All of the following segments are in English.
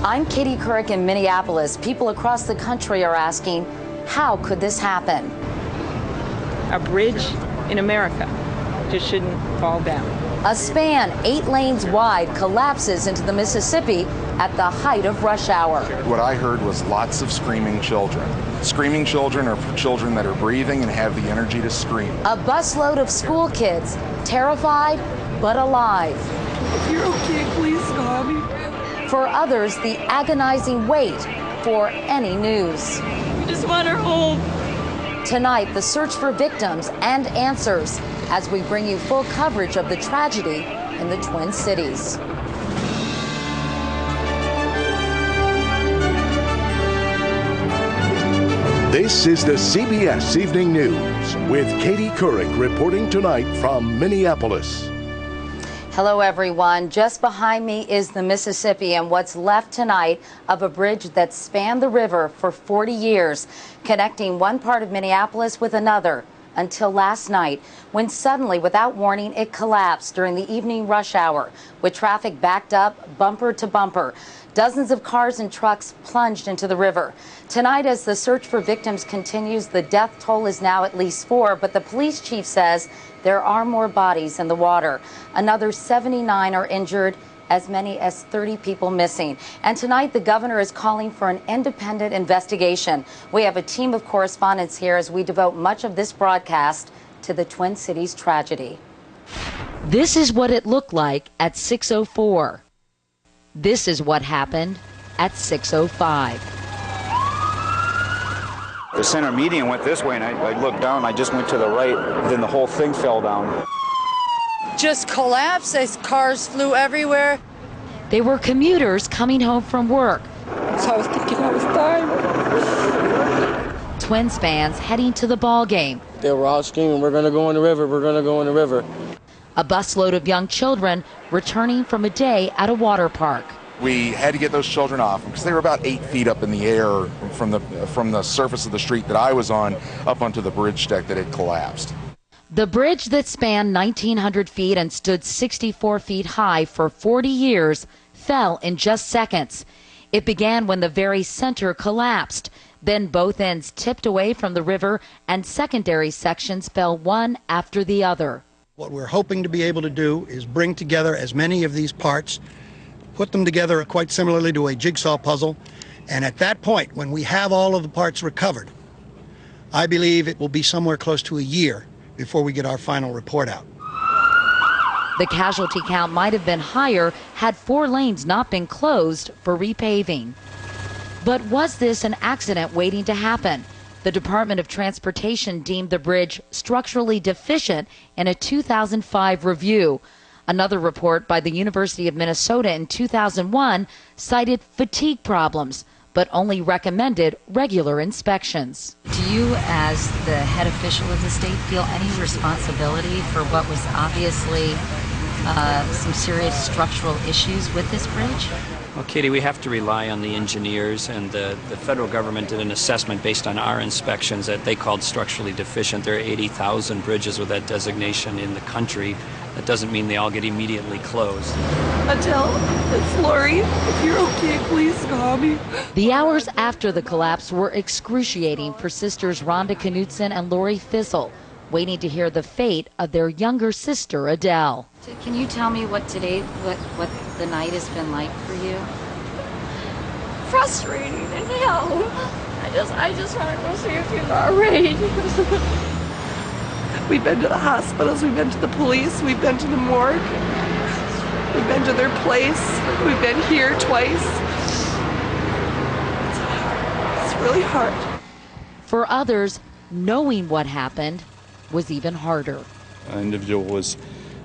I'm Katie Couric in Minneapolis. People across the country are asking, how could this happen? A bridge in America just shouldn't fall down. A span 8 lanes wide collapses into the Mississippi at the height of rush hour. What I heard was lots of screaming children. Screaming children are children that are breathing and have the energy to scream. A busload of school kids, terrified but alive. If you're okay, please call me. For others, the agonizing wait for any news. We just want her home. Tonight, the search for victims and answers as we bring you full coverage of the tragedy in the Twin Cities. This is the CBS Evening News with Katie Couric reporting tonight from Minneapolis. Hello, everyone. Just behind me is the Mississippi and what's left tonight of a bridge that spanned the river for 40 years, connecting one part of Minneapolis with another until last night, when suddenly, without warning, it collapsed during the evening rush hour, with traffic backed up bumper to bumper. Dozens of cars and trucks plunged into the river. Tonight, as the search for victims continues, the death toll is now at least 4, but the police chief says there are more bodies in the water. Another 79 are injured, as many as 30 people missing. And tonight, the governor is calling for an independent investigation. We have a team of correspondents here as we devote much of this broadcast to the Twin Cities tragedy. This is what it looked like at 6:04. This is what happened at 6:05. The center median went this way, and I looked down, I just went to the right, then the whole thing fell down. Just collapsed as cars flew everywhere. They were commuters coming home from work. So I was thinking I was dying. Twins fans heading to the ball game. They were all screaming, "We're going to go in the river, we're going to go in the river." A busload of young children returning from a day at a water park. We had to get those children off because they were about 8 feet up in the air from the surface of the street that I was on up onto the bridge deck that had collapsed. The bridge that spanned 1,900 feet and stood 64 feet high for 40 years fell in just seconds. It began when the very center collapsed. Then both ends tipped away from the river and secondary sections fell one after the other. What we're hoping to be able to do is bring together as many of these parts, put them together quite similarly to a jigsaw puzzle, and at that point, when we have all of the parts recovered, I believe it will be somewhere close to a year before we get our final report out. The casualty count might have been higher had 4 lanes not been closed for repaving. But was this an accident waiting to happen? The Department of Transportation deemed the bridge structurally deficient in a 2005 review. Another report by the University of Minnesota in 2001 cited fatigue problems, but only recommended regular inspections. Do you, as the head official of the state, feel any responsibility for what was obviously some serious structural issues with this bridge? Well, Katie, we have to rely on the engineers, and the federal government did an assessment based on our inspections that they called structurally deficient. There are 80,000 bridges with that designation in the country. That doesn't mean they all get immediately closed. Adele, it's Lori. If you're okay, please call me. The hours after the collapse were excruciating for sisters Rhonda Knutson and Lori Fizzle, waiting to hear the fate of their younger sister, Adele. Can you tell me what the night has been like for you? Frustrating and hell. I just want to go see if you're all right. We've been to the hospitals, we've been to the police, we've been to the morgue, we've been to their place, we've been here twice. It's hard. It's really hard. For others, knowing what happened was even harder. An individual was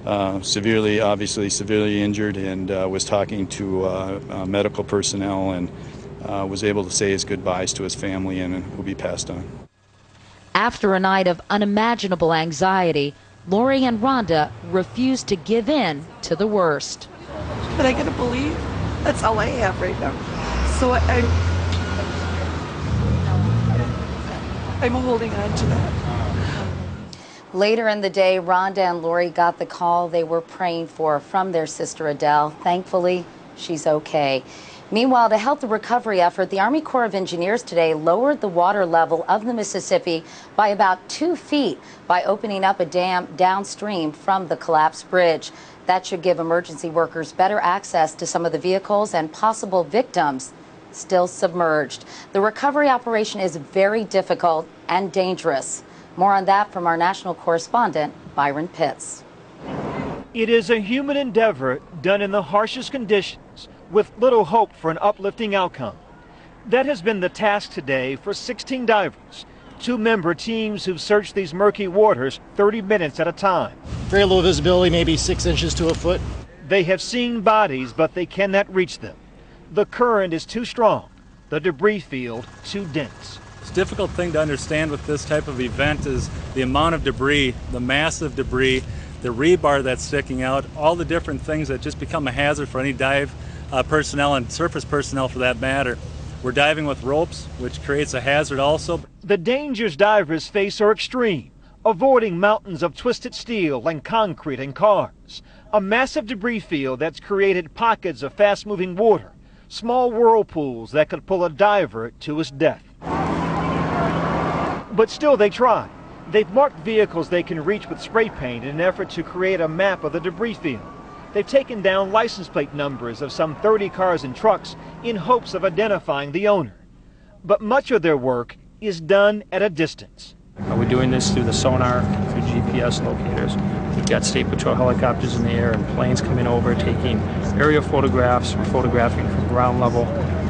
obviously severely injured, and was talking to medical personnel, and was able to say his goodbyes to his family, and will be passed on. After a night of unimaginable anxiety, Lori and Rhonda refused to give in to the worst. But I gotta believe that's all I have right now. So I'm holding on to that. Later in the day, Rhonda and Lori got the call they were praying for from their sister Adele. Thankfully, she's okay. Meanwhile, to help the recovery effort, the Army Corps of Engineers today lowered the water level of the Mississippi by about 2 feet by opening up a dam downstream from the collapsed bridge. That should give emergency workers better access to some of the vehicles and possible victims still submerged. The recovery operation is very difficult and dangerous. More on that from our national correspondent, Byron Pitts. It is a human endeavor done in the harshest conditions with little hope for an uplifting outcome. That has been the task today for 16 divers, 2-member teams who've searched these murky waters 30 minutes at a time. Very low visibility, maybe 6 inches to a foot. They have seen bodies, but they cannot reach them. The current is too strong, the debris field too dense. The difficult thing to understand with this type of event is the amount of debris, the massive debris, the rebar that's sticking out, all the different things that just become a hazard for any dive personnel and surface personnel for that matter. We're diving with ropes, which creates a hazard also. The dangers divers face are extreme, avoiding mountains of twisted steel and concrete and cars. A massive debris field that's created pockets of fast-moving water, small whirlpools that could pull a diver to his death. But still they try. They've marked vehicles they can reach with spray paint in an effort to create a map of the debris field. They've taken down license plate numbers of some 30 cars and trucks in hopes of identifying the owner. But much of their work is done at a distance. We're doing this through the sonar, through GPS locators. We've got state patrol helicopters in the air and planes coming over, taking aerial photographs. We're photographing from ground level.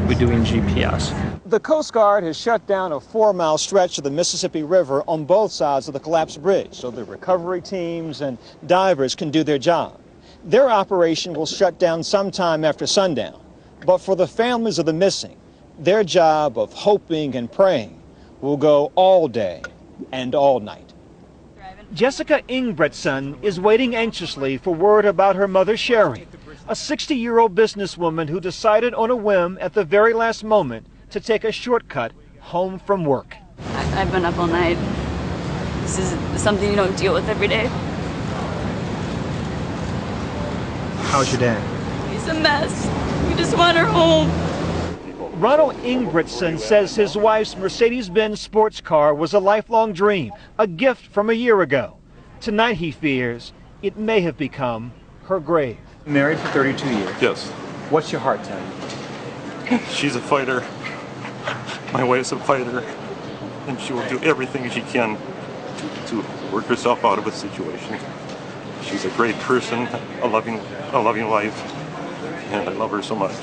We're doing GPS. The Coast Guard has shut down a 4-mile stretch of the Mississippi River on both sides of the collapsed bridge, so the recovery teams and divers can do their job. Their operation will shut down sometime after sundown, but for the families of the missing, their job of hoping and praying will go all day and all night. Jessica Ingebretson is waiting anxiously for word about her mother, Sherry, a 60-year-old businesswoman who decided on a whim at the very last moment to take a shortcut home from work. I've been up all night. This is something you don't deal with every day. How's your dad? He's a mess. We just want her home. Ronald Ingebretson says his wife's Mercedes-Benz sports car was a lifelong dream, a gift from a year ago. Tonight, he fears, it may have become her grave. Married for 32 years? Yes. What's your heart tell you? She's a fighter. My wife's a fighter, and she will do everything she can to work herself out of a situation. She's a great person, a loving wife, and I love her so much.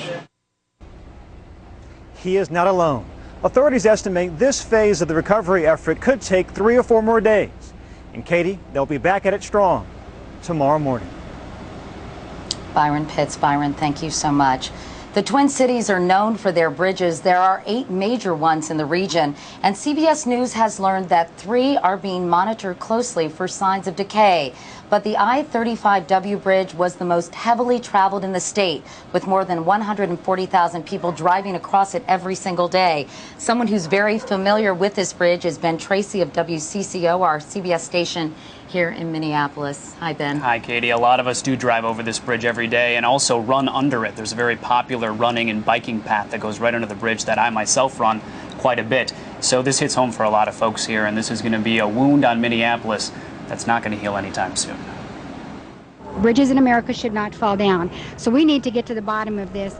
He is not alone. Authorities estimate this phase of the recovery effort could take 3 or 4 more days. And Katie, they'll be back at it strong tomorrow morning. Byron Pitts. Byron, thank you so much. The Twin Cities are known for their bridges. There are 8 major ones in the region, and CBS News has learned that 3 are being monitored closely for signs of decay. But the I-35W bridge was the most heavily traveled in the state, with more than 140,000 people driving across it every single day. Someone who's very familiar with this bridge is Ben Tracy of WCCO, our CBS station here in Minneapolis. Hi, Ben. Hi, Katie. A lot of us do drive over this bridge every day and also run under it. There's a very popular running and biking path that goes right under the bridge that I myself run quite a bit. So this hits home for a lot of folks here, and this is going to be a wound on Minneapolis that's not going to heal anytime soon. Bridges in America should not fall down. So we need to get to the bottom of this.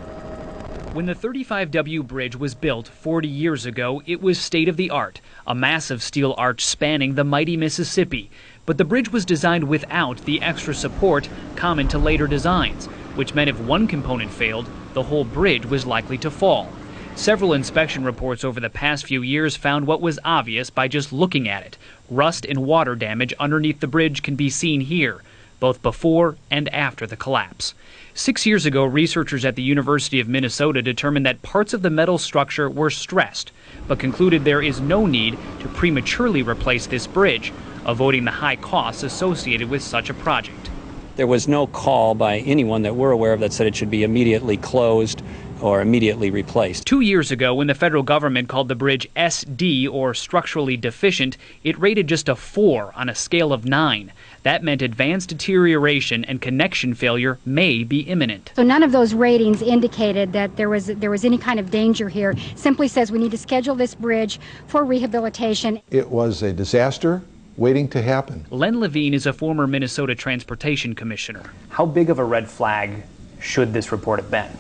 When the 35W bridge was built 40 years ago, it was state-of-the-art, a massive steel arch spanning the mighty Mississippi. But the bridge was designed without the extra support common to later designs, which meant if one component failed, the whole bridge was likely to fall. Several inspection reports over the past few years found what was obvious by just looking at it. Rust and water damage underneath the bridge can be seen here, both before and after the collapse. 6 years ago, researchers at the University of Minnesota determined that parts of the metal structure were stressed, but concluded there is no need to prematurely replace this bridge, avoiding the high costs associated with such a project. There was no call by anyone that we're aware of that said it should be immediately closed or immediately replaced. 2 years ago, when the federal government called the bridge SD, or structurally deficient, it rated just a 4 on a scale of 9. That meant advanced deterioration and connection failure may be imminent. So none of those ratings indicated that there was any kind of danger here. Simply says we need to schedule this bridge for rehabilitation. It was a disaster waiting to happen. Len Levine is a former Minnesota transportation commissioner. How big of a red flag should this report have been?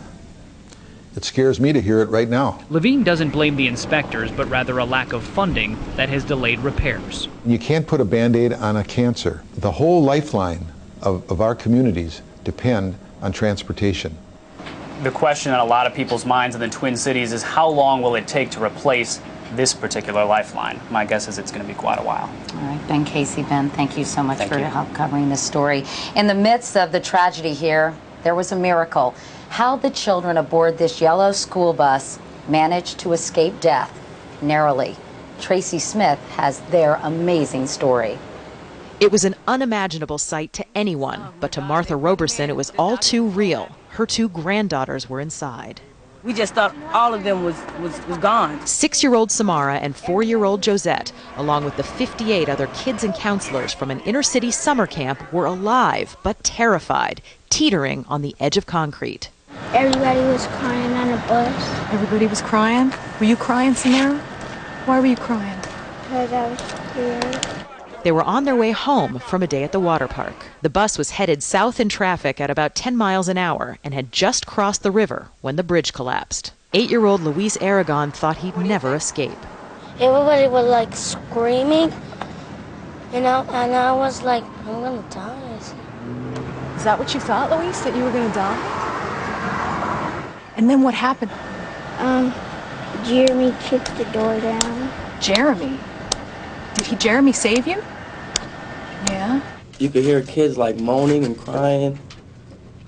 It scares me to hear it right now. Levine doesn't blame the inspectors, but rather a lack of funding that has delayed repairs. You can't put a Band-Aid on a cancer. The whole lifeline of our communities depend on transportation. The question on a lot of people's minds in the Twin Cities is how long will it take to replace this particular lifeline? My guess is it's going to be quite a while. All right, Ben Casey. Ben, thank you so much for your help covering this story. In the midst of the tragedy here, there was a miracle. How the children aboard this yellow school bus managed to escape death narrowly. Tracy Smith has their amazing story. It was an unimaginable sight to anyone, but to Martha Roberson, it was all too real. Her 2 granddaughters were inside. We just thought all of them was gone. 6-year-old Samara and 4-year-old Josette, along with the 58 other kids and counselors from an inner-city summer camp, were alive but terrified, teetering on the edge of concrete. Everybody was crying on the bus. Everybody was crying? Were you crying, Samara? Why were you crying? Because I was scared. They were on their way home from a day at the water park. The bus was headed south in traffic at about 10 miles an hour and had just crossed the river when the bridge collapsed. 8-year-old Luis Aragon thought he'd never escape. Everybody was like screaming, and I was like, I'm gonna die. Is that what you thought, Luis, that you were gonna die? And then what happened? Jeremy kicked the door down. Jeremy? Did Jeremy save you? Yeah? You could hear kids like moaning and crying,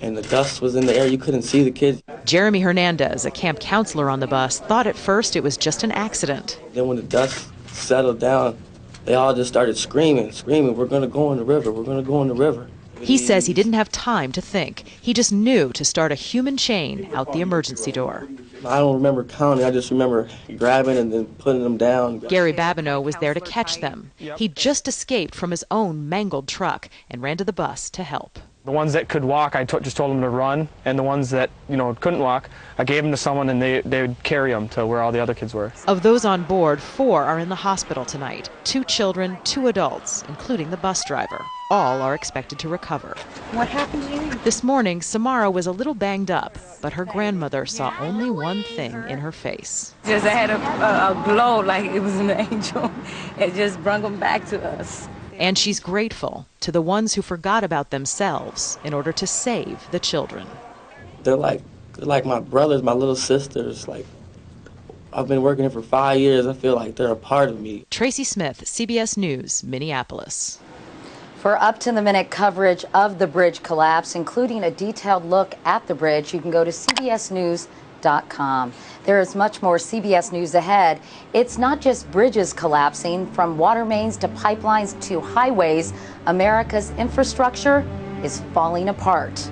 and the dust was in the air. You couldn't see the kids. Jeremy Hernandez, a camp counselor on the bus, thought at first it was just an accident. Then when the dust settled down, they all just started screaming, we're gonna go in the river, we're gonna go in the river. He says he didn't have time to think. He just knew to start a human chain out the emergency door. I don't remember counting, I just remember grabbing and then putting them down. Gary Babineau was there to catch them. He'd just escaped from his own mangled truck and ran to the bus to help. The ones that could walk, I just told them to run, and the ones that couldn't walk, I gave them to someone and they would carry them to where all the other kids were. Of those on board, 4 are in the hospital tonight. 2 children, 2 adults, including the bus driver. All are expected to recover. What happened to you? This morning, Samara was a little banged up, but her grandmother saw only one thing in her face. I had a glow like it was an angel. It just brought them back to us. And she's grateful to the ones who forgot about themselves in order to save the children. They're like my brothers, my little sisters. Like, I've been working here for 5 years. I feel like they're a part of me. Tracy Smith, CBS News, Minneapolis. For up-to-the-minute coverage of the bridge collapse, including a detailed look at the bridge, you can go to cbsnews.com. There is much more CBS News ahead. It's not just bridges collapsing. From water mains to pipelines to highways, America's infrastructure is falling apart.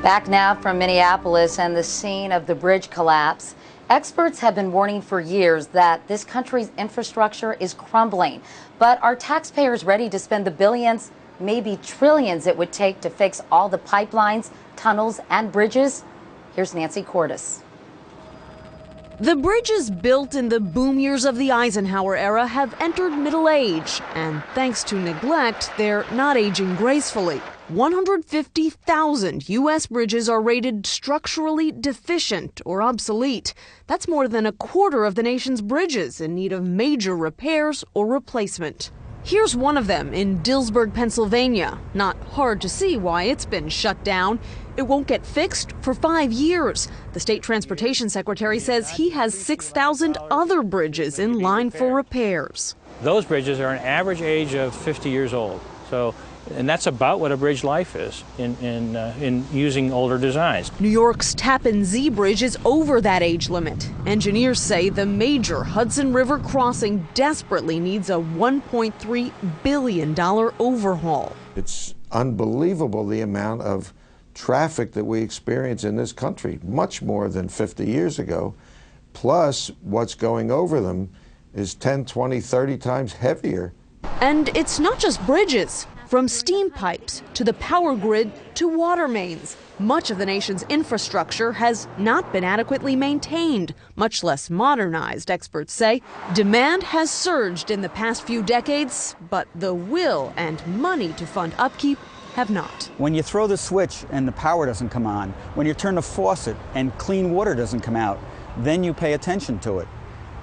Back now from Minneapolis and the scene of the bridge collapse. Experts have been warning for years that this country's infrastructure is crumbling. But are taxpayers ready to spend the billions, maybe trillions it would take to fix all the pipelines, tunnels, and bridges? Here's Nancy Cordes. The bridges built in the boom years of the Eisenhower era have entered middle age, and thanks to neglect, they're not aging gracefully. 150,000 U.S. bridges are rated structurally deficient or obsolete. That's more than a quarter of the nation's bridges in need of major repairs or replacement. Here's one of them in Dillsburg, Pennsylvania. Not hard to see why it's been shut down. It won't get fixed for 5 years. The state transportation secretary says he has 6,000 other bridges in line for repairs. Those bridges are an average age of 50 years old. And that's about what a bridge life is in using older designs. New York's Tappan Zee Bridge is over that age limit. Engineers say the major Hudson River crossing desperately needs a $1.3 billion overhaul. It's unbelievable the amount of traffic that we experience in this country, much more than 50 years ago. Plus, what's going over them is 10, 20, 30 times heavier. And it's not just bridges. From steam pipes to the power grid to water mains, much of the nation's infrastructure has not been adequately maintained, much less modernized, experts say. Demand has surged in the past few decades, but the will and money to fund upkeep have not. When you throw the switch and the power doesn't come on, when you turn the faucet and clean water doesn't come out, then you pay attention to it.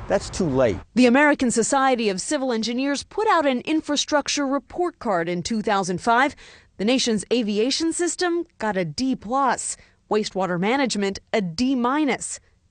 That's too late. The American Society of Civil Engineers put out an infrastructure report card in 2005. The nation's aviation system got a D+, wastewater management a D-.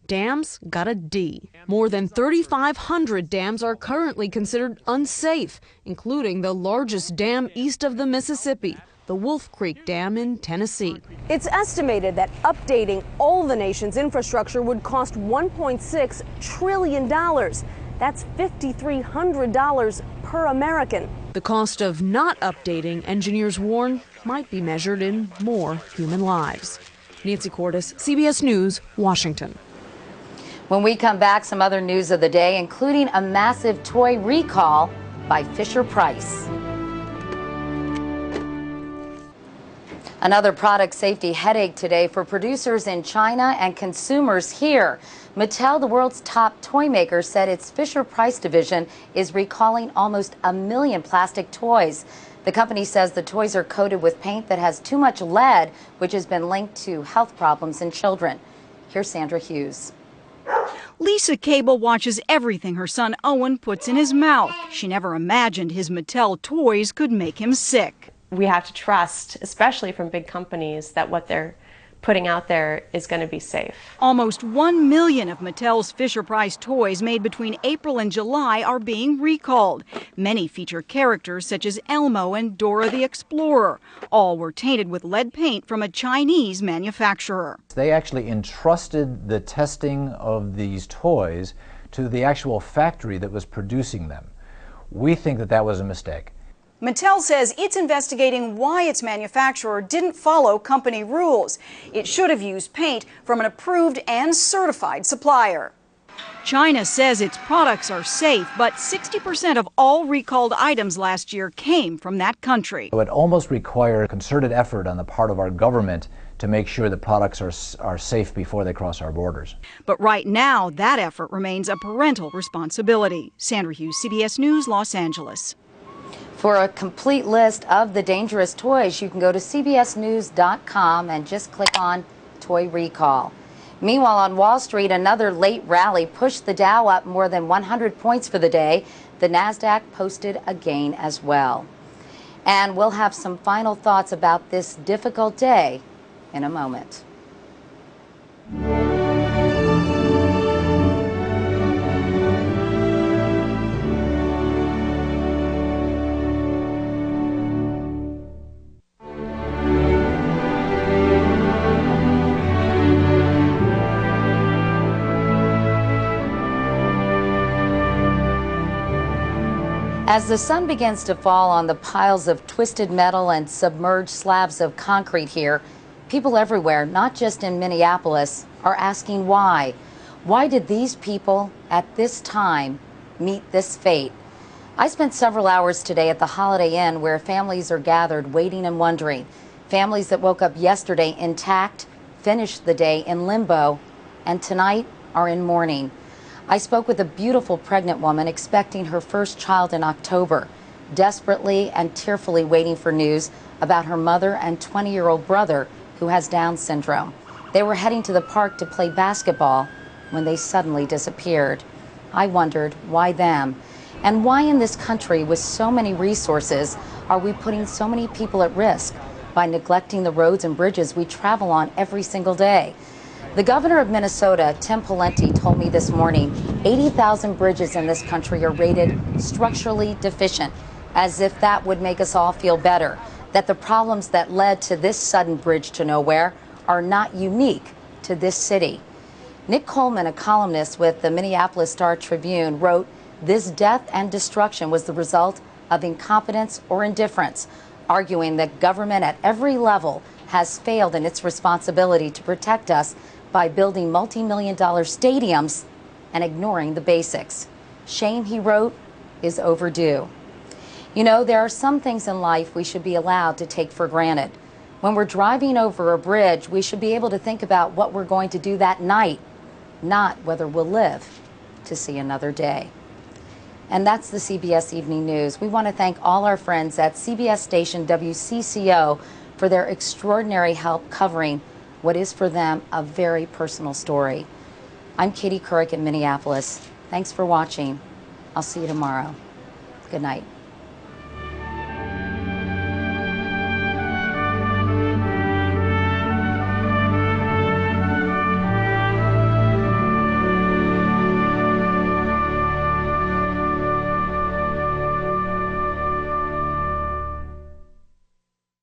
Dams got a D. More than 3,500 dams are currently considered unsafe, including the largest dam east of the Mississippi, the Wolf Creek Dam in Tennessee. It's estimated that updating all the nation's infrastructure would cost $1.6 trillion. That's $5,300 per American. The cost of not updating, engineers warn, might be measured in more human lives. Nancy Cordes, CBS News, Washington. When we come back, some other news of the day, including a massive toy recall by Fisher-Price. Another product safety headache today for producers in China and consumers here. Mattel, the world's top toy maker, said its Fisher-Price division is recalling almost 1 million plastic toys. The company says the toys are coated with paint that has too much lead, which has been linked to health problems in children. Here's Sandra Hughes. Lisa Cable watches everything her son Owen puts in his mouth. She never imagined his Mattel toys could make him sick. We have to trust, especially from big companies, that what they're putting out there is going to be safe. Almost 1 million of Mattel's Fisher-Price toys made between April and July are being recalled. Many feature characters such as Elmo and Dora the Explorer. All were tainted with lead paint from a Chinese manufacturer. They actually entrusted the testing of these toys to the actual factory that was producing them. We think that that was a mistake. Mattel says it's investigating why its manufacturer didn't follow company rules. It should have used paint from an approved and certified supplier. China says its products are safe, but 60% of all recalled items last year came from that country. It would almost require a concerted effort on the part of our government to make sure the products are safe before they cross our borders. But right now, that effort remains a parental responsibility. Sandra Hughes, CBS News, Los Angeles. For a complete list of the dangerous toys, you can go to cbsnews.com and just click on Toy Recall. Meanwhile, on Wall Street, another late rally pushed the Dow up more than 100 points for the day. The Nasdaq posted a gain as well. And we'll have some final thoughts about this difficult day in a moment. As the sun begins to fall on the piles of twisted metal and submerged slabs of concrete here, people everywhere, not just in Minneapolis, are asking why. Why did these people at this time meet this fate? I spent several hours today at the Holiday Inn where families are gathered waiting and wondering. Families that woke up yesterday intact, finished the day in limbo, and tonight are in mourning. I spoke with a beautiful pregnant woman expecting her first child in October, desperately and tearfully waiting for news about her mother and 20-year-old brother who has Down syndrome. They were heading to the park to play basketball when they suddenly disappeared. I wondered, why them? And why in this country with so many resources are we putting so many people at risk by neglecting the roads and bridges we travel on every single day? The governor of Minnesota, Tim Pawlenty, told me this morning 80,000 bridges in this country are rated structurally deficient, as if that would make us all feel better, that the problems that led to this sudden bridge to nowhere are not unique to this city. Nick Coleman, a columnist with the Minneapolis Star-Tribune, wrote, "This death and destruction was the result of incompetence or indifference," arguing that government at every level has failed in its responsibility to protect us by building multi-million-dollar stadiums and ignoring the basics. Shame, he wrote, is overdue. You know, there are some things in life we should be allowed to take for granted. When we're driving over a bridge, we should be able to think about what we're going to do that night, not whether we'll live to see another day. And that's the CBS Evening News. We want to thank all our friends at CBS station WCCO for their extraordinary help covering what is for them a very personal story. I'm Katie Couric in Minneapolis. Thanks for watching. I'll see you tomorrow. Good night.